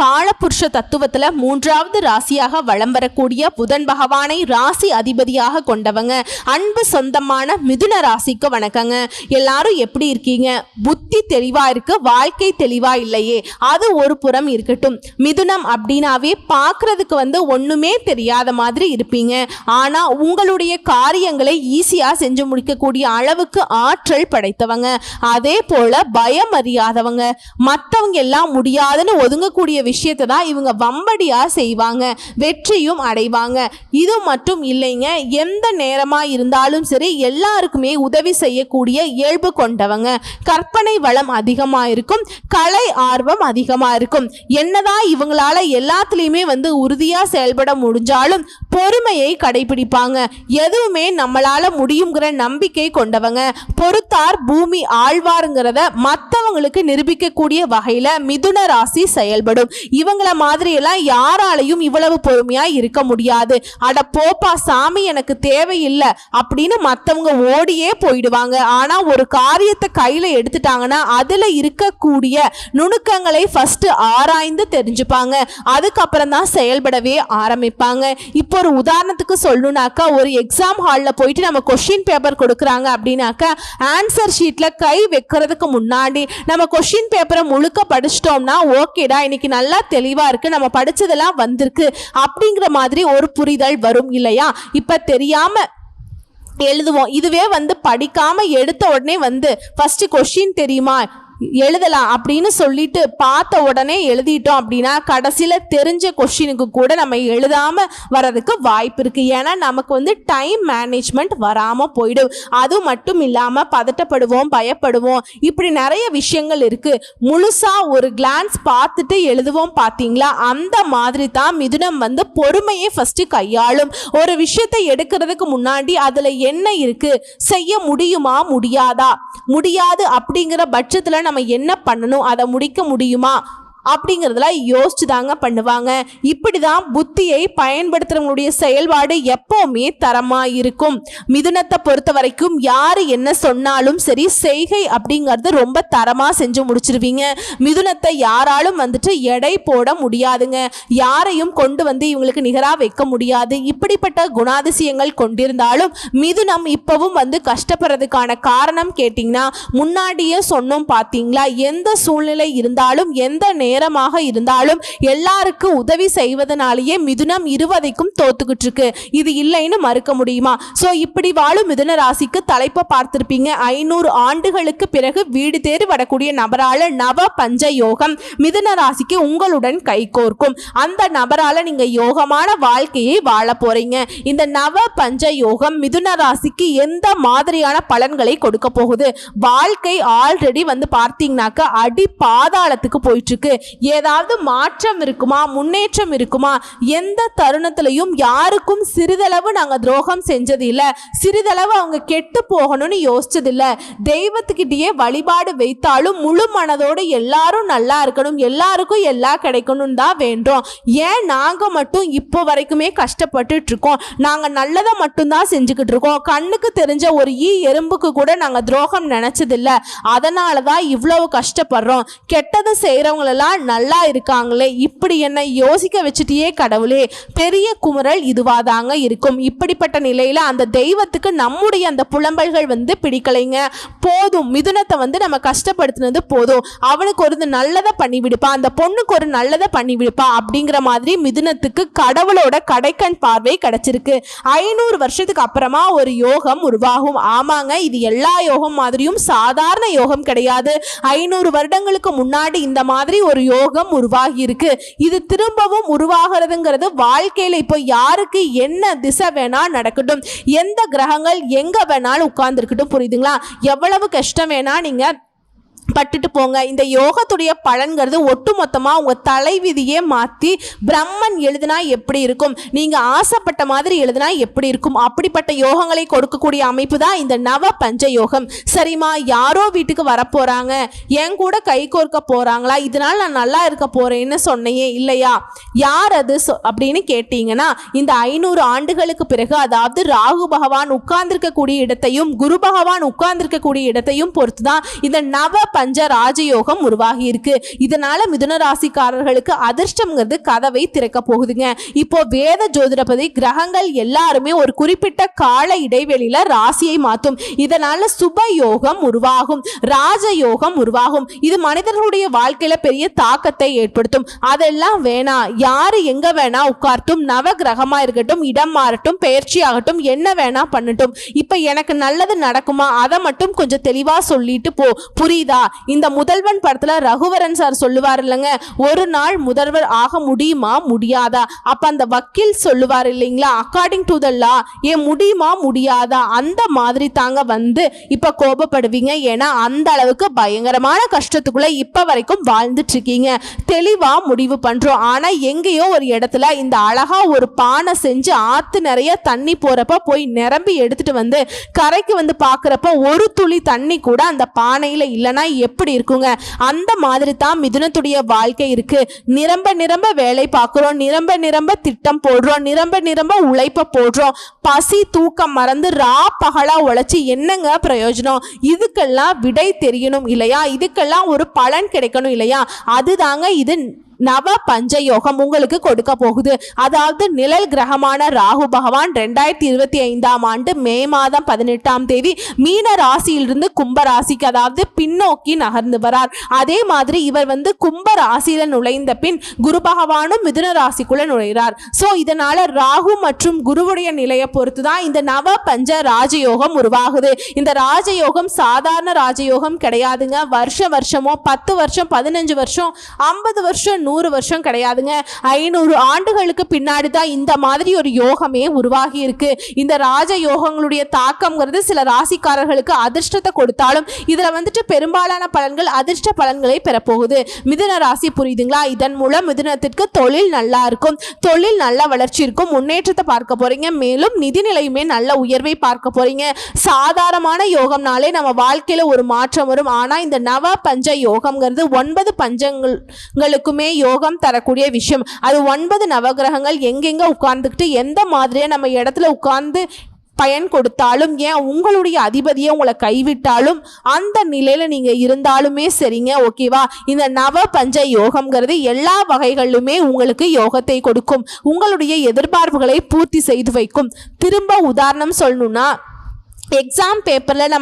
காலபுருஷ தத்துவத்துல மூன்றாவது ராசியாக வலம் வரக்கூடிய புதன் பகவானை ராசி அதிபதியாக கொண்டவங்க. அன்பு சொந்தமான மிதுன ராசிக்கு வணக்கங்க. எல்லாரும் எப்படி இருக்கீங்க? புத்தி தெளிவா இருக்கு, வாழ்க்கை தெளிவா இல்லையே, அது ஒரு புறம் இருக்கட்டும். மிதுனம் அப்படின்னாவே பார்க்கறதுக்கு ஒண்ணுமே தெரியாத மாதிரி இருப்பீங்க. ஆனா உங்களுடைய காரியங்களை ஈஸியா செஞ்சு முடிக்கக்கூடிய அளவுக்கு ஆற்றல் படைத்தவங்க. அதே போல பயம் அறியாதவங்க. மற்றவங்க எல்லாம் முடியாதுன்னு ஒதுங்கக்கூடிய விஷயத்தை தான் இவங்க வம்படியா செய்வாங்க, வெற்றியும் அடைவாங்க. இது மட்டும் இல்லைங்க, எந்த நேரமா இருந்தாலும் சரி எல்லாருக்குமே உதவி செய்யக்கூடிய இயல்பு கொண்டவங்க. கற்பனை வளம் அதிகமா இருக்கும், கலை ஆர்வம் அதிகமா இருக்கும். என்னதான் இவங்களால எல்லாத்துலயுமே உறுதியா செயல்பட முடிஞ்சாலும் பொறுமையை கடைபிடிப்பாங்க. எதுவுமே நம்மளால முடியுங்கிற நம்பிக்கை கொண்டவங்க. பொறுத்தார் பூமி ஆழ்வாருங்கிறத மற்றவங்களுக்கு நிரூபிக்கக்கூடிய வகையில மிதுன ராசி செயல்படும். இவங்கள மாதிரி எல்லாம் யாராலையும் இவ்வளவு பொறுமையா இருக்க முடியாது. அட போப்பா சாமி, எனக்கு தேவையில்லை அப்படின்னு மற்றவங்க ஓடியே போயிடுவாங்க. ஆனா ஒரு காரியத்தை கையில எடுத்துட்டாங்கன்னா அதுல இருக்கக்கூடிய நுணுக்கங்களை ஃபர்ஸ்ட் ஆராய்ந்து தெரிஞ்சுப்பாங்க. அதுக்கப்புறம் தான் செயல்படவே ஆரம்பிப்பாங்க. இப்போ ஒரு உதாரணத்துக்கு சொல்லணும்னாக்கா, ஒரு எக்ஸாம் ஹாலில் போயிட்டு நம்ம கொஸ்டின் பேப்பர் கொடுக்குறாங்க அப்படின்னாக்கா, ஆன்சர் ஷீட்ல கை வைக்கிறதுக்கு முன்னாடி நம்ம கொஸ்டின் பேப்பரை முழுக்க படிச்சிட்டோம்னா ஓகேடா, இன்னைக்கு நல்லா தெளிவா இருக்கு, நம்ம படிச்சதெல்லாம் வந்திருக்கு அப்படிங்கிற மாதிரி ஒரு புரிதல் வரும் இல்லையா? இப்ப தெரியாம எழுதுவோம். இதுவே படிக்காம எடுத்த உடனே ஃபர்ஸ்ட் கொஸ்டின் தெரியுமா எழுதலாம் அப்படின்னு சொல்லிட்டு பார்த்த உடனே எழுதிட்டோம் அப்படின்னா கடைசியில் தெரிஞ்ச கொஸ்டினுக்கு கூட நம்ம எழுதாம வர்றதுக்கு வாய்ப்பு இருக்கு. ஏன்னா நமக்கு டைம் மேனேஜ்மெண்ட் வராம போயிடும். அது மட்டும் இல்லாம பதட்டப்படுவோம், பயப்படுவோம், இப்படி நிறைய விஷயங்கள் இருக்கு. முழுசா ஒரு கிளான்ஸ் பார்த்துட்டு எழுதுவோம் பார்த்தீங்களா? அந்த மாதிரி தான் மிதுனம் பொறுமையை ஃபர்ஸ்ட் கையாளும். ஒரு விஷயத்தை எடுக்கிறதுக்கு முன்னாடி அதுல என்ன இருக்கு, செய்ய முடியுமா முடியாதா, முடியாது அப்படிங்கிற பட்சத்துல நம்ம என்ன பண்ணணும், அதை முடிக்க முடியுமா அப்படிங்கிறதுலாம் யோசிச்சு தாங்க பண்ணுவாங்க. இப்படிதான் புத்தியை பயன்படுத்துறவங்களுடைய செயல்பாடு எப்பவுமே தரமா இருக்கும். மிதுனத்தை பொறுத்த வரைக்கும் யாரு என்ன சொன்னாலும் சரி, செய்கை அப்படிங்கிறது ரொம்ப தரமா செஞ்சு முடிச்சிருவீங்க. மிதுனத்தை யாராலும் எடை போட முடியாதுங்க. யாரையும் கொண்டு இவங்களுக்கு நிகரா வைக்க முடியாது. இப்படிப்பட்ட குணாதிசயங்கள் கொண்டிருந்தாலும் மிதுனம் இப்பவும் கஷ்டப்படுறதுக்கான காரணம் கேட்டீங்கன்னா, முன்னாடியே சொன்னோம் பார்த்தீங்களா, எந்த சூழ்நிலை இருந்தாலும் எந்த நேரமாக இருந்தாலும் எல்லாருக்கும் உதவி செய்வதனாலேயே மிதுனம் 20க்கும் தோத்துக்கிட்டு இருக்கு. இது இல்லைன்னு மறுக்க முடியுமா? சோ இப்படி வாழும் மிதுன ராசிக்கு தலைப்பை பார்த்திருப்பீங்க. 500 ஆண்டுகளுக்கு பிறகு வீடு தேடி வரக்கூடிய நபரால நவ பஞ்ச யோகம் மிதுன ராசிக்கு உங்களுடன் கைகோர்க்கும். அந்த நபரால நீங்க யோகமான வாழ்க்கையை வாழ போறீங்க. இந்த நவ பஞ்ச யோகம் மிதுன ராசிக்கு எந்த மாதிரியான பலன்களை கொடுக்க போகுது? வாழ்க்கை ஆல்ரெடி பார்த்தீங்கன்னாக்க அடி பாதாளத்துக்கு போயிட்டு இருக்கு. ஏதாவது மாற்றம் இருக்குமா, முன்னேற்றம் இருக்குமா? எந்த தருணத்திலையும் யாருக்கும் சிறிதளவு நாங்க துரோகம் செஞ்சது இல்ல, சிறிதளவு அவங்க கெட்டு போகணும்னு யோசிச்சது இல்ல. தெய்வத்துக்கிட்டே வழிபாடு வைத்தாலும் முழு மனதோடு எல்லாரும் நல்லா இருக்கணும், எல்லாருக்கும் எல்லாம் கிடைக்கணும் தான் வேண்டோம். ஏன் நாங்க மட்டும் இப்போ வரைக்குமே கஷ்டப்பட்டுட்டு இருக்கோம்? நாங்க நல்லதை மட்டும்தான் செஞ்சுக்கிட்டு இருக்கோம். கண்ணுக்கு தெரிஞ்ச ஒரு எறும்புக்கு கூட நாங்க துரோகம் நினைச்சதில்ல. அதனாலதான் இவ்வளவு கஷ்டப்படுறோம். கெட்டது செய்யறவங்களெல்லாம் நல்லா இருக்காங்களே, இப்படி என்ன யோசிக்க வச்சுட்டியே கடவுளே, பெரிய குமுறல் இதுவாதாங்க இருக்கும். இப்படிப்பட்ட நிலையில அந்த தெய்வத்துக்கு நம்முடைய அந்த புலம்பல்கள் பிடிக்கலைங்க. போதும், மிதுனத்தை நம்ம கஷ்டப்படுத்தினது போதும், அவனுக்கு ஒரு நல்லதை பண்ணி விடுப்பா, அந்த பொண்ணுக்கு ஒரு நல்லதை பண்ணி விடுப்பா அப்படிங்கிற மாதிரி மிதுனத்துக்கு கடவுளோட கடைக்கண் பார்வை கிடைச்சிருக்கு. 500 வருஷத்துக்கு அப்புறமா ஒரு யோகம் உருவாகும். ஆமாங்க, இது எல்லா யோகம் மாதிரியும் சாதாரண யோகம் கிடையாது. 500 வருடங்களுக்கு முன்னாடி இந்த மாதிரி ஒரு யோகம் உருவாகி இருக்கு. இது திரும்பவும் உருவாகிறதுங்கிறது வாழ்க்கையில இப்போ யாருக்கு என்ன திசை வேணா நடக்கட்டும், எந்த கிரகங்கள் எங்க வேணாலும் உட்கார்ந்து இருக்கட்டும், புரியுதுங்களா? எவ்வளவு கஷ்டம் வேணா நீங்க பட்டுட்டு போங்க. இந்த யோகத்துடைய பலன்கிறது ஒட்டுமொத்தமா உங்க தலைவிதியே மாத்தி பிரம்மன் எழுதினா எப்படி இருக்கும், நீங்க ஆசைப்பட்ட மாதிரி எழுதினா எப்படி இருக்கும், அப்படிப்பட்ட யோகங்களை கொடுக்கக்கூடிய அமைப்பு தான் இந்த நவ பஞ்ச யோகம். சரிமா, யாரோ வீட்டுக்கு வரப்போறாங்க, என் கூட கை கோர்க்க போறாங்களா, இதனால நான் நல்லா இருக்க போறேன்னு சொன்னையே இல்லையா? யார் அது அப்படின்னு கேட்டீங்கன்னா, இந்த 500 ஆண்டுகளுக்கு பிறகு, அதாவது ராகு பகவான் உட்கார்ந்திருக்கக்கூடிய இடத்தையும் குரு பகவான் உட்கார்ந்திருக்கக்கூடிய இடத்தையும் பொறுத்துதான் இந்த நவ பஞ்ச ராஜயோகம் உருவாகி இருக்கு. இதனால மிதுன ராசிக்காரர்களுக்கு அதிர்ஷ்டம்ங்கிறது கதவை திறக்க போகுதுங்க. இப்போ வேத ஜோதிடப்படி கிரகங்கள் எல்லாருமே ஒரு குறிப்பிட்ட கால இடைவெளியில ராசியை மாற்றும். இதனால சுப யோகம் உருவாகும், ராஜயோகம் உருவாகும். இது மனிதர்களுடைய வாழ்க்கையில பெரிய தாக்கத்தை ஏற்படுத்தும். அதெல்லாம் வேணாம், யாரு எங்க வேணா உட்கார்ட்டும், நவ கிரகமா இருக்கட்டும், இடம் மாறட்டும், பயிற்சி ஆகட்டும், என்ன வேணா பண்ணட்டும், இப்ப எனக்கு நல்லது நடக்குமா அதை மட்டும் கொஞ்சம் தெளிவா சொல்லிட்டு போ, புரியுதா? இந்த முதல்வன் படத்துல ரகுவரன் சார் சொல்லுவார் இல்லைங்க, ஒரு நாள் முதல்வர் ஆக முடியுமா முடியாதா? அப்ப அந்த வக்கீல் சொல்லுவார் இல்லைங்களா, அக்கார்டிங் டு த லா, ஏன் முடியுமா முடியாதா? அந்த மாதிரி தாங்க வந்து இப்ப கோபப்படுவீங்க. ஏன்னா அந்த அளவுக்கு பயங்கரமான கஷ்டத்துக்குள்ள இப்ப வரைக்கும் வாழ்ந்துட்டு இருக்கீங்க. தெளிவா முடிவு பண்றோம். ஆனா எங்கேயோ ஒரு இடத்துல இந்த அழகா ஒரு பானை செஞ்சு ஆத்து நிறைய தண்ணி போறப்ப போய் நிரம்பி எடுத்துட்டு வந்து கரைக்கு வந்து பாக்குறப்ப ஒரு துளி தண்ணி கூட அந்த பானையில இல்லைன்னா எப்படி இருக்குங்க? அந்த மாதிரி தான் மிதுனத்துடைய வாழ்க்கை இருக்கு. நிரம்ப நிரம்ப வேலை பார்க்கிறோம், நிரம்ப நிரம்ப திட்டம் போடுறோம், நிரம்ப நிரம்ப உழைப்ப போடுறோம், பசி தூக்கம் மறந்து ரா பகலா உழைச்சி என்னங்க பிரயோஜனம்? இதுக்கெல்லாம் விடை தெரியணும் இல்லையா? இதுக்கெல்லாம் ஒரு பலன் கிடைக்கணும் இல்லையா? அதுதாங்க இது நவ பஞ்சயோகம் உங்களுக்கு கொடுக்க போகுது. அதாவது நிழல் கிரகமான ராகு பகவான் 2025ஆம் ஆண்டு மே மாதம் 18ஆம் தேதி மீன ராசியிலிருந்து கும்ப ராசிக்கு அதாவது பின்னோக்கி நகர்ந்து வரார். அதே மாதிரி இவர் வந்து கும்ப ராசியில நுழைந்த பின் குரு பகவானும் மிதுன ராசிக்குள்ள நுழைகிறார். ஸோ இதனால ராகு மற்றும் குருவுடைய நிலையை பொறுத்து தான் இந்த நவ பஞ்ச ராஜயோகம் உருவாகுது. இந்த ராஜயோகம் சாதாரண ராஜயோகம் கிடையாதுங்க. வருஷமோ 10 வருஷம் 15 வருஷம் 50 வருஷம் 100 வருஷம் கிடையாதுங்க. 500 ஆண்டுகளுக்கு பின்னாடி தான் இந்த மாதிரி ஒரு யோகமே உருவாகி இருக்கு. இந்த ராஜ யோகங்களுடைய தாக்கம்ங்கிறது சில ராசிக்காரர்களுக்கு அதிர்ஷ்டத்தை கொடுத்தாலும் இதுல வந்துட்டு பெரும்பாலான பலன்கள் அதிர்ஷ்ட பலன்களை பெறப்போகுது. மிதுன ராசி புரியுதுங்களா? இதன் மூலம் மிதுனத்திற்கு தொழில் நல்லா இருக்கும், தொழில் நல்ல வளர்ச்சி இருக்கும், முன்னேற்றத்தை பார்க்க போறீங்க. மேலும் நிதிநிலையுமே நல்ல உயர்வை பார்க்க போறீங்க. சாதாரணமான யோகம்னாலே நம்ம வாழ்க்கையில ஒரு மாற்றம் வரும். ஆனா இந்த நவ பஞ்ச யோகம்ங்கிறது 9 பஞ்சங்களுக்குமே யோகம் தரக்கூடிய விஷயம். அது 9 நவகிரகங்கள் எங்கெங்க உட்கார்ந்துக்கிட்டு எந்த மாதிரியா நம்ம இடத்துல உட்கார்ந்து பயன் கொடுத்தாலும், ஏன் உங்களுடைய அதிபதியை உங்களை கைவிட்டாலும் அந்த நிலையில நீங்க இருந்தாலுமே சரிங்க, ஓகேவா? இந்த நவ பஞ்ச யோகம்ங்கிறது எல்லா வகைகளிலுமே உங்களுக்கு யோகத்தை கொடுக்கும், உங்களுடைய எதிர்பார்ப்புகளை பூர்த்தி செய்து வைக்கும். திரும்ப உதாரணம் சொல்லணும்னா எக்ஸாம் பேப்பரில்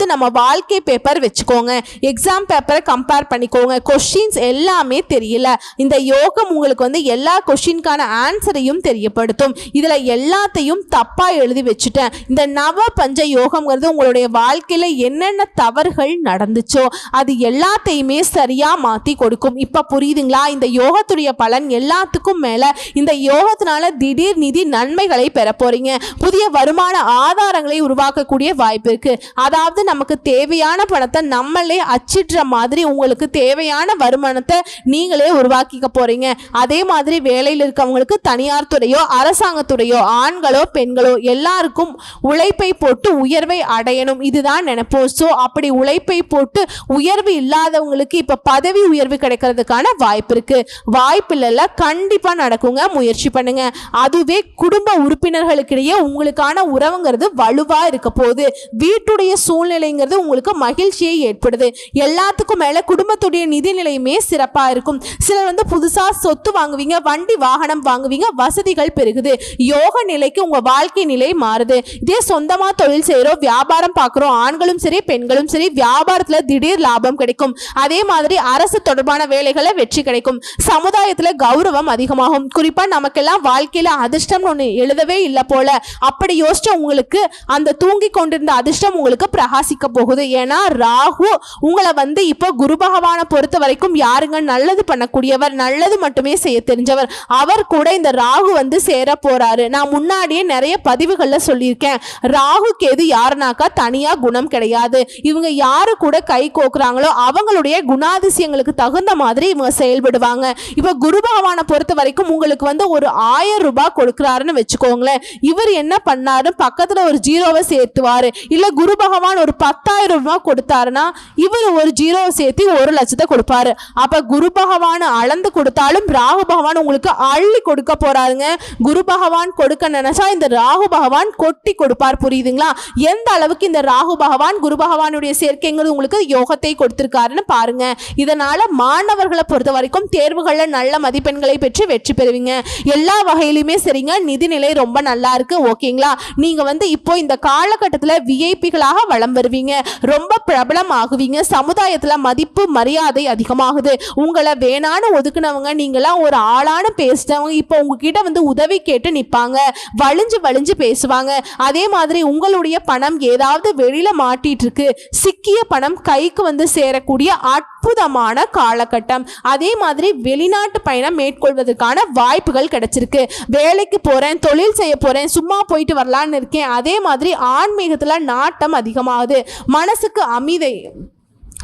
நம்ம வாழ்க்கை பேப்பர் வச்சுக்கோங்க, எக்ஸாம் பேப்பரை கம்பேர் பண்ணிக்கோங்க, கொஸ்டின்ஸ் எல்லாமே தெரியல, இந்த யோகம் உங்களுக்கு வந்து எல்லா கொஸ்டின்கான ஆன்சரையும் தெரியப்படுத்தும். இதில் எல்லாத்தையும் தப்பாக எழுதி வச்சுட்டேன். இந்த நவ பஞ்ச யோகம்ங்கிறது உங்களுடைய வாழ்க்கையில் என்னென்ன தவறுகள் நடந்துச்சோ அது எல்லாத்தையுமே சரியாக மாற்றி கொடுக்கும். இப்போ புரியுதுங்களா? இந்த யோகத்துடைய பலன் எல்லாத்துக்கும் மேலே இந்த யோகத்தினால திடீர் நிதி நன்மைகளை பெற போறீங்க. புதிய வருமான ஆதாரங்களை உருவாக்க கூடிய வாய்ப்பு இருக்கு. அதாவது நமக்கு தேவையான பணத்தை நம்மளே அச்சிடுற மாதிரி உங்களுக்கு தேவையான வருமானத்தை நீங்களே உருவாக்கிக்க போறீங்க. அதே மாதிரி வேலையில் இருக்கவங்களுக்கு தனியார் துறையோ அரசாங்கத்துறையோ ஆண்களோ பெண்களோ எல்லாருக்கும் உழைப்பை போட்டு உயர்வை அடையணும், இதுதான் நினைப்போம். ஸோ அப்படி உழைப்பை போட்டு உயர்வு இல்லாதவங்களுக்கு இப்ப பதவி உயர்வு கிடைக்கிறதுக்கான வாய்ப்பு இருக்கு. வாய்ப்பு இல்லைல்ல, கண்டிப்பா நடக்குங்க, முயற்சி பண்ணுங்க. அதுவே குடும்ப உறுப்பினர்களுக்கிடையே உங்களுக்கான உறவுங்கிறது வலுவா இருக்க போது. வீட்டுடைய சூழ்நிலைங்கிறது உங்களுக்கு மகிழ்ச்சியை ஏற்படுது. எல்லாத்துக்கும் மேல குடும்பத்துடைய நிதிநிலையுமே சிறப்பா இருக்கும். சிலர் வந்து புதுசா சொத்து வாங்குவீங்க, வண்டி வாகனம் வாங்குவீங்க, வசதிகள் பெருகுது. யோக நிலைக்கு உங்க வாழ்க்கை நிலை மாறுது. இதே சொந்தமா தொழில் செய்யறோம், வியாபாரம் பார்க்கிறோம், ஆண்களும் சரி பெண்களும் சரி, வியாபாரத்துல திடீர் லாபம் கிடைக்கும். அதே மாதிரி அரசு தொடர்பான வேலைகளை வெற்றி கிடைக்கும். சமுதாயத்துல கௌரவம் அதிகமாகும். குறிப்பா நமக்கெல்லாம் வாழ்க்கையில அதிர்ஷ்டம் ஒண்ணு எழுதவே இல்லை போல அப்படி யோசிச்ச உங்களுக்கு அந்த தூங்கி கொண்டிருந்த அதிர்ஷ்டம் உங்களுக்கு பிரகாசிக்க போகுது. ஏன்னா ராகு உங்களை வந்து இப்போ குரு பகவானை பொறுத்த வரைக்கும் யாருங்க நல்லது பண்ணக்கூடியவர், நல்லது மட்டுமே செய்ய தெரிஞ்சவர். அவர் கூட இந்த ராகு வந்து சேர போறாரு. நான் முன்னாடியே நிறைய பதிவுகள்ல சொல்லியிருக்கேன். ராகு கேது யாருனாக்கா தனியா குணம் கிடையாது. இவங்க யாரு கூட கை கோக்குறாங்களோ அவங்களுடைய குணாதிசயங்களுக்கு தகுந்த மாதிரி இவங்க செயல்படுவாங்க. இப்ப குரு பகவானை பொறுத்த வரைக்கும் உங்களுக்கு வந்து ஒரு 1000 ரூபாய் கொடுக்கிறாருன்னு வச்சுக்கோங்களேன். இவர் என்ன பண்ணாரு, பக்கத்துல ஒரு ஜீரோவை சேர்த்து சேர்த்துவாரு. இல்ல குரு பகவான் ஒரு 10,000 ரூபாய் கொடுத்தாருன்னா இவர் ஒரு 0 சேர்த்து 1,00,000 கொடுப்பாரு. அப்ப குரு பகவான் அளந்து கொடுத்தாலும் ராகு பகவான் உங்களுக்கு அள்ளி கொடுக்க போறாருங்க. குரு பகவான் கொடுக்க நினைச்சா இந்த ராகு பகவான் கொட்டி கொடுப்பார். புரியுதுங்களா? எந்த அளவுக்கு இந்த ராகு பகவான் குரு பகவானுடைய சேர்க்கைங்கிறது உங்களுக்கு யோகத்தை கொடுத்திருக்காருன்னு பாருங்க. இதனால மாணவர்களை பொறுத்த வரைக்கும் தேர்வுகளில் நல்ல மதிப்பெண்களை பெற்று வெற்றி பெறுவீங்க. எல்லா வகையிலுமே சரிங்க. நிதிநிலை ரொம்ப நல்லா இருக்கு. ஓகேங்களா? நீங்க இப்போ இந்த காலகட்டத்தில் விஐபிகளாக வளம் வருவீங்க. ரொம்ப பிரபலம் ஆகுவீங்க. சமுதாயத்துல மதிப்பு மரியாதை அதிகமாகுது. உங்களை வேணான்னு ஒதுக்குனவங்க நீங்களாம் ஒரு ஆளான பேசிட்டவங்க இப்போ உங்ககிட்ட உதவி கேட்டு நிற்பாங்க. வலிஞ்சு வலிஞ்சு பேசுவாங்க. அதே மாதிரி உங்களுடைய பணம் ஏதாவது வெளியில மாட்டிட்டு இருக்கு, சிக்கிய பணம் கைக்கு சேரக்கூடிய அற்புதமான காலகட்டம். அதே மாதிரி வெளிநாட்டு பயணம் மேற்கொள்வதற்கான வாய்ப்புகள் கிடைச்சிருக்கு. வேலைக்கு போறேன், தொழில் செய்ய போறேன், சும்மா போயிட்டு வரலான்னு இருக்கேன். அதே மாதிரி ஆன்மீகத்துல நாட்டம் அதிகமாகுது. மனசுக்கு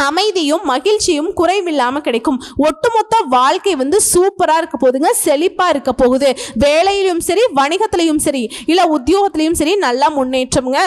அமைதியும் மகிழ்ச்சியும் குறைவில்லாம கிடைக்கும். ஒட்டுமொத்த வாழ்க்கை சூப்பரா இருக்க போகுதுங்க. செழிப்பா இருக்க போகுது. வேலையிலும் சரி, வணிகத்திலையும் சரி, இல்ல உத்தியோகத்திலையும் சரி நல்ல முன்னேற்றம்ங்க.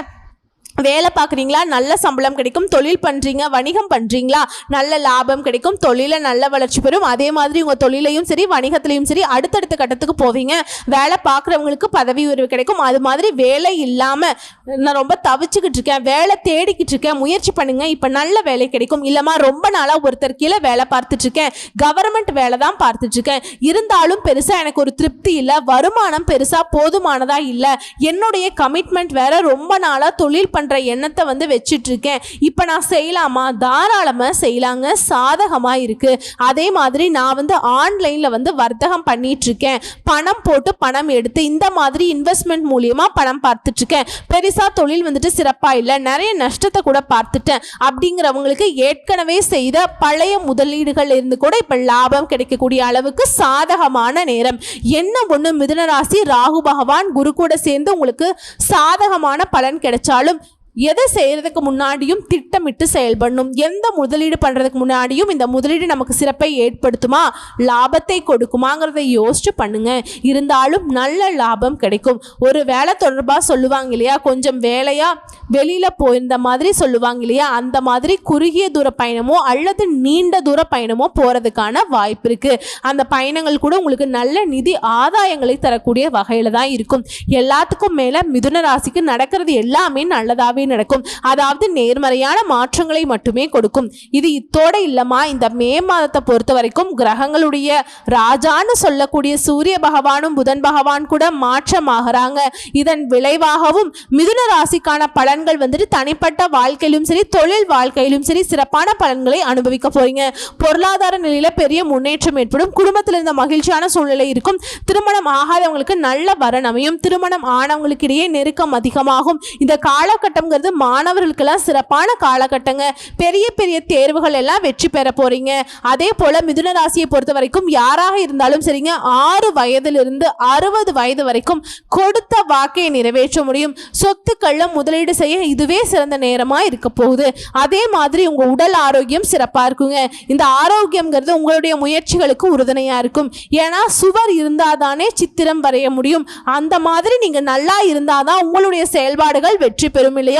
வேலை பார்க்குறீங்களா? நல்ல சம்பளம் கிடைக்கும். தொழில் பண்ணுறீங்க, வணிகம் பண்ணுறீங்களா? நல்ல லாபம் கிடைக்கும். தொழிலை நல்ல வளர்ச்சி பெறும். அதே மாதிரி உங்கள் தொழிலையும் சரி, வணிகத்திலையும் சரி அடுத்தடுத்த கட்டத்துக்கு போவீங்க. வேலை பார்க்குறவங்களுக்கு பதவி உயர்வு கிடைக்கும். அது மாதிரி வேலை இல்லாமல் நான் ரொம்ப தவிச்சுக்கிட்டு இருக்கேன், வேலை தேடிக்கிட்டு இருக்கேன், முயற்சி பண்ணுங்க, இப்போ நல்ல வேலை கிடைக்கும். இல்லைம்மா ரொம்ப நாளாக ஒருத்தர் கீழே வேலை பார்த்துட்ருக்கேன், கவர்மெண்ட் வேலை தான் பார்த்துட்ருக்கேன், இருந்தாலும் பெருசாக எனக்கு ஒரு திருப்தி இல்லை, வருமானம் பெருசாக போதுமானதாக இல்லை, என்னுடைய கமிட்மெண்ட் வேற, ரொம்ப நாளாக தொழில் பண்ணுற எண்ணத்தை வச்சிட்டு இருக்கேன், இப்ப நான் செய்யலாமா? தாராளமா செய்யலாங்க. சாதகமா இருக்கு. அதே மாதிரி நான் ஆன்லைன்ல வர்த்தகம் பண்ணிட்டு இருக்கேன், பணம் போட்டு பணம் எடுத்து இந்த மாதிரி இன்வெஸ்ட்மெண்ட் மூலியமா பணம் பார்த்துட்டு இருக்கேன். பெருசா தொழில் சிறப்பா இல்லை, நிறைய நஷ்டத்தை கூட பார்த்துட்டேன் அப்படிங்கிறவங்களுக்கு ஏற்கனவே செய்த பழைய முதலீடுகள் இருந்து கூட இப்ப லாபம் கிடைக்கக்கூடிய அளவுக்கு சாதகமான நேரம். என்ன ஒண்ணு, மிதுன ராசி ராகு பகவான் குரு கூட சேர்ந்து உங்களுக்கு சாதகமான பலன் கிடைச்சாலும் எதை செய்யறதுக்கு முன்னாடியும் திட்டமிட்டு செயல்படணும். எந்த முதலீடு பண்றதுக்கு முன்னாடியும் இந்த முதலீடு நமக்கு சிறப்பை ஏற்படுத்துமா, லாபத்தை கொடுக்குமாங்கிறத யோசிச்சு பண்ணுங்க. இருந்தாலும் நல்ல லாபம் கிடைக்கும். ஒரு வேலை தொடர்பா சொல்லுவாங்க இல்லையா, கொஞ்சம் வேலையா வெளியில போயிருந்த மாதிரி சொல்லுவாங்க இல்லையா, அந்த மாதிரி குறுகிய தூர பயணமோ அல்லது நீண்ட தூர பயணமோ போறதுக்கான வாய்ப்பு இருக்கு. அந்த பயணங்கள் கூட உங்களுக்கு நல்ல நிதி ஆதாயங்களை தரக்கூடிய வகையில தான் இருக்கும். எல்லாத்துக்கும் மேல மிதுன ராசிக்கு நடக்கிறது எல்லாமே நல்லதாவே நடக்கும். அதாவது நேர்மறையான மாற்றங்களை மட்டுமே கொடுக்கும். இது இத்தோட இல்லமா, இந்த மே மாதத்தை பொறுத்த வரைக்கும் கிரகங்களுடைய ராஜான்னு சொல்லக்கூடிய சூரிய பகவானும் புதன் பகவான் கூட மாற்றமாகறாங்க. இதன் விளைவாகவும் மிதுன ராசிக்கான பலன்கள் தனிப்பட்ட வாழ்க்கையிலும் சரி, தொழில் வாழ்க்கையிலும் சரி சிறப்பான பலன்களை அனுபவிக்க போறீங்க. பொருளாதார நிலையில பெரிய முன்னேற்றம் ஏற்படும். குடும்பத்தில் இருந்த மகிழ்ச்சியான சூழ்நிலை இருக்கும். திருமணம் ஆகாதவங்களுக்கு நல்ல வரன் அமையும். திருமணம் ஆனவங்களுக்கு இடையே நெருக்கம் அதிகமாகும். இந்த காலகட்டம் மாணவர்களுக்கெல்லாம் சிறப்பான காலகட்டங்க. பெரிய பெரிய தேர்வுகள் எல்லாம் வெற்றி பெற போறீங்க. அதே போல மிதுன ராசியை பொறுத்த வரைக்கும் யாராக இருந்தாலும் சரிங்க, 6 வயதிலிருந்து 60 வயது வரைக்கும் கொடுத்த வாக்கை நிறைவேற்ற முடியும். சொத்துக்கள்ல முதலீடு செய்ய இதுவே சிறந்த நேரமா இருக்க போகுது. அதே மாதிரி உங்க உடல் ஆரோக்கியம் சிறப்பா இருக்குங்க. இந்த ஆரோக்கியம்ங்கிறது உங்களுடைய முயற்சிகளுக்கு உறுதுணையா இருக்கும். ஏன்னா சுவர் இருந்தாதானே சித்திரம் வரைய முடியும். அந்த மாதிரி நீங்க நல்லா இருந்தாதான் உங்களுடைய செயல்பாடுகள் வெற்றி பெறும் இல்லையா?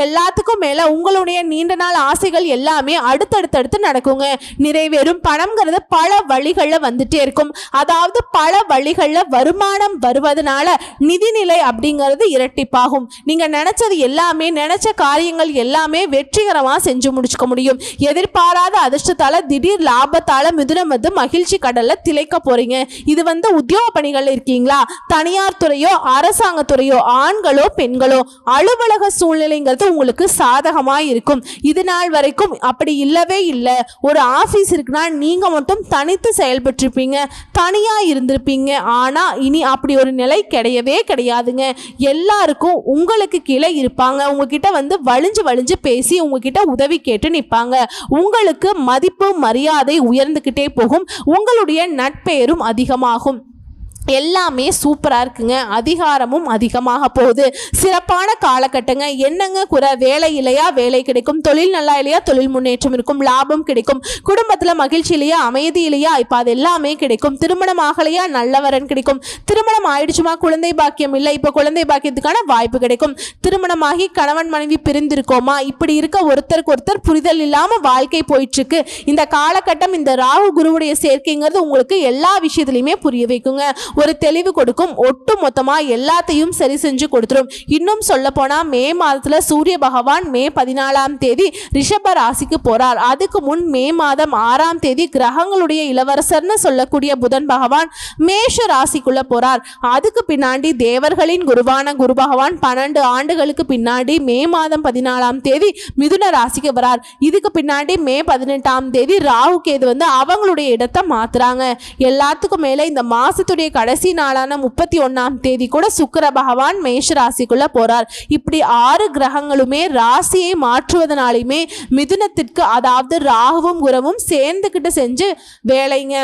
எல்லாத்துக்கும் மேல உங்களுடைய நீண்ட நாள் ஆசைகள் எல்லாமே அடுத்தடுத்து நடக்குங்க, நிறைவேறும். பணம்ங்கிறது பல வழிகள்ல வந்துட்டே இருக்கும். அதாவது பல வழிகள்ல வருமானம் வருவதனால நிதிநிலை அப்படிங்கிறது இரட்டிப்பாகும். நீங்க நினைச்சது எல்லாமே, நினைச்ச காரியங்கள் எல்லாமே வெற்றிகரமா செஞ்சு முடிச்சுக்க முடியும். எதிர்பாராத அதிர்ஷ்டத்தால திடீர் லாபத்தால மிதுனம் மகிழ்ச்சி கடல்ல திளைக்க போறீங்க. இது உத்தியோக பணிகள் இருக்கீங்களா, தனியார் துறையோ அரசாங்க துறையோ, ஆண்களோ பெண்களோ, அலுவலக சூழ்நிலை உங்களுக்கு சாதகமா இருக்கும். இது நாள் வரைக்கும் அப்படி இல்லவே இல்லை. ஒரு ஆபீஸ் இருக்குன்னா நீங்க மட்டும் தனித்து செயல்பட்டிருப்பீங்க, தனியா இருந்திருப்பீங்க. ஆனா இனி அப்படி ஒரு நிலை கிடையவே கிடையாதுங்க. எல்லாருக்கும் உங்களுக்கு கீழே இருப்பாங்க. உங்ககிட்ட வலிஞ்சு வலிஞ்சு பேசி உங்ககிட்ட உதவி கேட்டு நிற்பாங்க. உங்களுக்கு மதிப்பு மரியாதை உயர்ந்துகிட்டே போகும். உங்களுடைய நட்பெயரும் அதிகமாகும். எல்லாமே சூப்பராக இருக்குங்க. அதிகாரமும் அதிகமாக போகுது. சிறப்பான காலகட்டங்க. என்னங்க குறை? வேலை இல்லையா? வேலை கிடைக்கும். தொழில் நல்லா இல்லையா? தொழில் முன்னேற்றம் இருக்கும். லாபம் கிடைக்கும். குடும்பத்தில் மகிழ்ச்சி இல்லையா? அமைதி இல்லையா? இப்போ அது எல்லாமே கிடைக்கும். திருமணம் ஆகலையா? நல்ல வரன் கிடைக்கும். திருமணம் ஆயிடுச்சுமா? குழந்தை பாக்கியம் இல்லை, இப்போ குழந்தை பாக்கியத்துக்கான வாய்ப்பு கிடைக்கும். திருமணமாகி கணவன் மனைவி பிரிந்திருக்கோமா? இப்படி இருக்க ஒருத்தருக்கு ஒருத்தர் புரிதல் இல்லாமல் வாழ்க்கை போயிட்டு இருக்கு. இந்த காலகட்டம் இந்த ராகு குருவுடைய சேர்க்கைங்கிறது உங்களுக்கு எல்லா விஷயத்துலையுமே புரிய வைக்குங்க. ஒரு தெளிவு கொடுக்கும். ஒட்டு மொத்தமா எல்லாத்தையும் சரி செஞ்சு கொடுத்துரும். இன்னும் சொல்ல போனா மே மாதத்துல சூரிய பகவான் மே 14ஆம் தேதி ரிஷப ராசிக்கு போறார். அதுக்கு முன் மே மாதம் 6ஆம் தேதி கிரகங்களுடைய இளவரசர்னு சொல்லக்கூடிய புதன் பகவான் மேஷ ராசிக்குள்ள போறார். அதுக்கு பின்னாடி தேவர்களின் குருவான குரு பகவான் 12 ஆண்டுகளுக்கு பின்னாடி மே மாதம் 14ஆம் தேதி மிதுன ராசிக்கு வரார். இதுக்கு பின்னாடி மே 18ஆம் தேதி ராகு கேது வந்து அவங்களுடைய இடத்தை மாத்துறாங்க. எல்லாத்துக்கும் மேல இந்த மாசத்துடைய கடைசி நாளான 31ஆம் தேதி கூட சுக்கிர பகவான் மேஷ ராசிக்குள்ள போறார். இப்படி 6 கிரகங்களுமே ராசியை மாற்றுவதனாலுமே மிதுனத்திற்கு, அதாவது ராகுவும் குருவும் சேர்ந்துக்கிட்டு செஞ்சு வேலைங்க.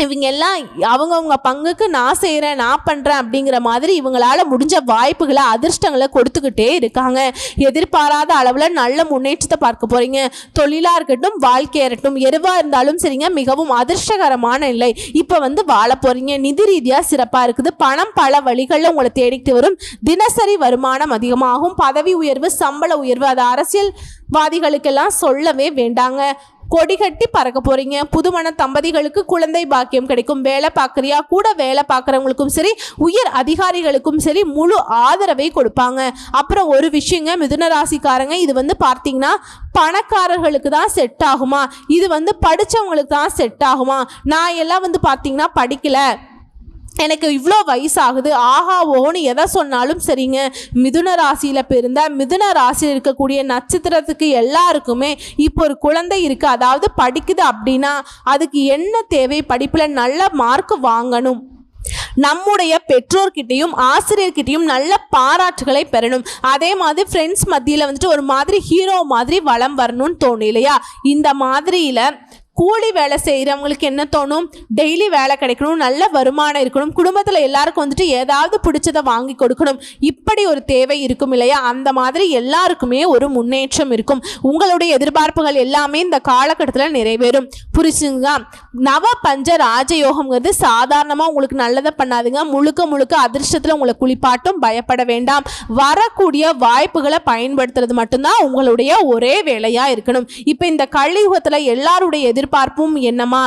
இவங்க எல்லாம் அவங்கவுங்க பங்குக்கு நான் செய்கிறேன், நான் பண்ணுறேன் அப்படிங்கிற மாதிரி இவங்களால முடிஞ்ச வாய்ப்புகளை, அதிர்ஷ்டங்களை கொடுத்துக்கிட்டே இருக்காங்க. எதிர்பாராத அளவில் நல்ல முன்னேற்றத்தை பார்க்க போகிறீங்க. தொழிலாக இருக்கட்டும், வாழ்க்கையாக இருக்கட்டும், எதுவாக இருந்தாலும் சரிங்க, மிகவும் அதிர்ஷ்டகரமான நிலை இப்போ வந்து வாழ போகிறீங்க. நிதி ரீதியாக சிறப்பாக இருக்குது. பணம் பல வழிகளில் உங்களை தேடிட்டு வரும். தினசரி வருமானம் அதிகமாகும். பதவி உயர்வு, சம்பள உயர்வு, அது அரசியல்வாதிகளுக்கெல்லாம் சொல்லவே வேண்டாங்க. கொடிகட்டி பறக்க போறீங்க. புதுமண தம்பதிகளுக்கு குழந்தை பாக்கியம் கிடைக்கும். வேலை பார்க்குறியா? கூட வேலை பார்க்குறவங்களுக்கும் சரி, உயர் அதிகாரிகளுக்கும் சரி முழு ஆதரவை கொடுப்பாங்க. அப்புறம் ஒரு விஷயங்க, மிதுன ராசிக்காரங்க, இது வந்து பார்த்தீங்கன்னா பணக்காரர்களுக்கு தான் செட் ஆகுமா? இது வந்து படித்தவங்களுக்கு தான் செட் ஆகுமா? நான் எல்லாம் வந்து பார்த்தீங்கன்னா படிக்கல, எனக்கு இவ்வளோ வயசாகுது, ஆஹா ஓன்னு எதை சொன்னாலும் சரிங்க. மிதுன ராசியில் பிறந்த, மிதுன ராசியில் இருக்கக்கூடிய நட்சத்திரத்துக்கு எல்லாருக்குமே இப்போ ஒரு குழந்தை இருக்குது, அதாவது படிக்குது அப்படின்னா அதுக்கு என்ன தேவை? படிப்பில் நல்ல மார்க் வாங்கணும். நம்முடைய பெற்றோர்கிட்டையும் ஆசிரியர்கிட்டையும் நல்ல பாராட்டுகளை பெறணும். அதே மாதிரி ஃப்ரெண்ட்ஸ் மத்தியில் வந்துட்டு ஒரு மாதிரி ஹீரோ மாதிரி வளம் வரணும்னு தோணும் இல்லையா? இந்த மாதிரியில் கூலி வேலை செய்கிறவங்களுக்கு என்ன தோணும்? டெய்லி வேலை கிடைக்கணும், நல்ல வருமானம் இருக்கணும், குடும்பத்தில் எல்லாருக்கும் வந்துட்டு ஏதாவது பிடிச்சதை வாங்கி கொடுக்கணும், இப்படி ஒரு தேவை இருக்கும் இல்லையா? அந்த மாதிரி எல்லாருக்குமே ஒரு முன்னேற்றம் இருக்கும். உங்களுடைய எதிர்பார்ப்புகள் எல்லாமே இந்த காலகட்டத்தில் நிறைவேறும். புரிச்சுங்க? நவ பஞ்ச ராஜயோகம்ங்கிறது சாதாரணமாக உங்களுக்கு நல்லதை பண்ணாதுங்க. முழுக்க முழுக்க அதிர்ஷ்டத்தில் உங்களை குளிப்பாட்டும். பயப்பட வேண்டாம். வரக்கூடிய வாய்ப்புகளை பயன்படுத்துறது மட்டும்தான் உங்களுடைய ஒரே வேலையாக இருக்கணும். இப்போ இந்த கலியுகத்தில் எல்லாருடைய எதிர்பார்ப்பும் என்னமா?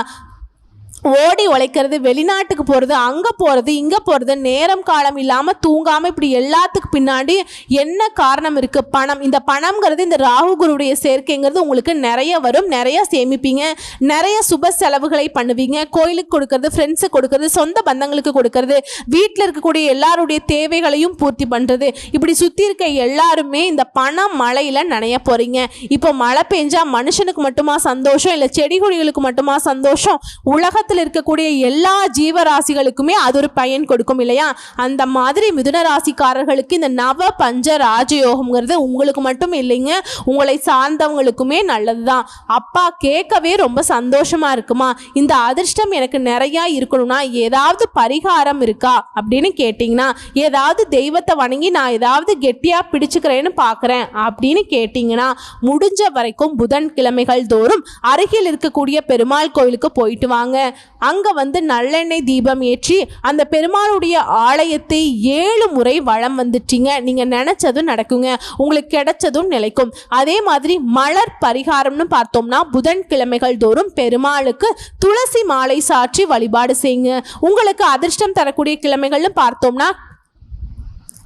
ஓடி உழைக்கிறது, வெளிநாட்டுக்கு போகிறது, அங்கே போகிறது, இங்கே போகிறது, நேரம் காலம் இல்லாமல் தூங்காமல், இப்படி எல்லாத்துக்கு பின்னாடி என்ன காரணம் இருக்குது? பணம். இந்த பணம்ங்கிறது, இந்த ராகு குருவுடைய சேர்க்கைங்கிறது உங்களுக்கு நிறைய வரும். நிறைய சேமிப்பீங்க, நிறைய சுப செலவுகளை பண்ணுவீங்க. கோயிலுக்கு கொடுக்கறது, ஃப்ரெண்ட்ஸுக்கு கொடுக்கறது, சொந்த பந்தங்களுக்கு கொடுக்கறது, வீட்டில் இருக்கக்கூடிய எல்லாருடைய தேவைகளையும் பூர்த்தி பண்ணுறது, இப்படி சுற்றி இருக்க எல்லாருமே இந்த பணம் மழையில் நனைய போகிறீங்க. இப்போ மழை பெஞ்சா மனுஷனுக்கு மட்டுமா சந்தோஷம், இல்லை செடி கொடிகளுக்கு மட்டுமா சந்தோஷம்? உலகத்தில் இருக்கக்கூடிய எல்லா ஜீவராசிகளுக்குமே அது ஒரு பயன் கொடுக்கும் இல்லையா? அந்த மாதிரி மிதுன ராசிக்காரர்களுக்கு இந்த நவ பஞ்ச ராஜயோகம்ங்கிறது உங்களுக்கு மட்டும் இல்லைங்க, உங்களை சார்ந்தவங்களுக்குமே நல்லதுதான். அப்பா, கேட்கவே ரொம்ப சந்தோஷமா இருக்குமா? இந்த அதிர்ஷ்டம் எனக்கு நிறையா இருக்கணும்னா ஏதாவது பரிகாரம் இருக்கா அப்படின்னு கேட்டிங்கன்னா, ஏதாவது தெய்வத்தை வணங்கி நான் ஏதாவது கெட்டியாக பிடிச்சுக்கிறேன்னு பார்க்குறேன் அப்படின்னு கேட்டிங்கன்னா, முடிஞ்ச வரைக்கும் புதன்கிழமைகள் தோறும் அருகில் இருக்கக்கூடிய பெருமாள் கோயிலுக்கு போயிட்டு வாங்க. அங்கே வந்து நல்லெண்ணெய் தீபம் ஏற்றி அந்த பெருமாளுடைய ஆலயத்தை 7 முறை வலம் வந்துட்டீங்க, நீங்கள் நினச்சதும் நடக்குங்க, உங்களுக்கு கிடைச்சதும் நிலைக்கும். அதே மாதிரி மலர் பரிகாரம்னு பார்த்தோம்னா புதன்கிழமைகள் தோறும் பெருமாளுக்கு துளசி மாலை சாற்றி வழிபாடு செய்யுங்க. உங்களுக்கு அதிர்ஷ்டம் தரக்கூடிய கிழமைகள்னு பார்த்தோம்னா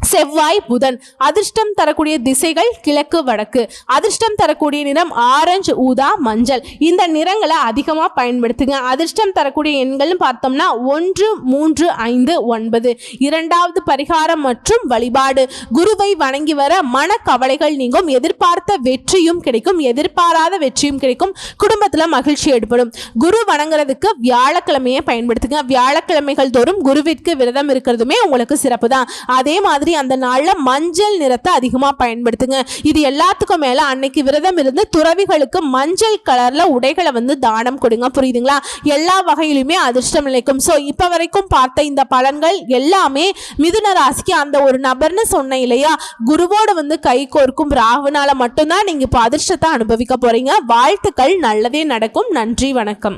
செவ்வாய், புதன். அதிர்ஷ்டம் தரக்கூடிய திசைகள் கிழக்கு, வடக்கு. அதிர்ஷ்டம் தரக்கூடிய நிறம் ஆரஞ்சு, ஊதா, மஞ்சள். இந்த நிறங்களை அதிகமாக பயன்படுத்துங்க. அதிர்ஷ்டம் தரக்கூடிய எண்கள்னு பார்த்தோம்னா 1, 3, 5, 9. இரண்டாவது பரிகாரம் மற்றும் வழிபாடு. குருவை வணங்கி வர மனக்கவலைகள் நீங்கும். எதிர்பார்த்த வெற்றியும் கிடைக்கும், எதிர்பாராத வெற்றியும் கிடைக்கும். குடும்பத்தில் மகிழ்ச்சி ஏற்படும். குரு வணங்குறதுக்கு வியாழக்கிழமையை பயன்படுத்துங்க. வியாழக்கிழமைகள் தோறும் குருவிற்கு விரதம் இருக்கிறதுமே உங்களுக்கு சிறப்பு தான். அதே மாதிரி அந்த நாள்ல மஞ்சள் நிறத்தை அதிகமா பயன்படுத்துங்க. இது எல்லாத்துக்கும் மேல அன்னைக்கு விரதம் இருந்து துறவிகளுக்கு மஞ்சள் கலர்ல உடைகளை தானம் கொடுங்க. புரியுதுங்களா? எல்லா வகையிலுமே அதிர்ஷ்டம் நிலைக்கும். சோ இப்ப வரைக்கும் பார்த்த இந்த பலன்கள் எல்லாமே மிதுன ராசிக்கு அந்த ஒரு நபர்னு சொன்ன இல்லையா, குருவோட கை கோர்க்கும் ராகுனால மட்டும்தான் நீங்க இப்போ அதிர்ஷ்டத்தை அனுபவிக்க போறீங்க. வாழ்த்துக்கள், நல்லதே நடக்கும். நன்றி, வணக்கம்.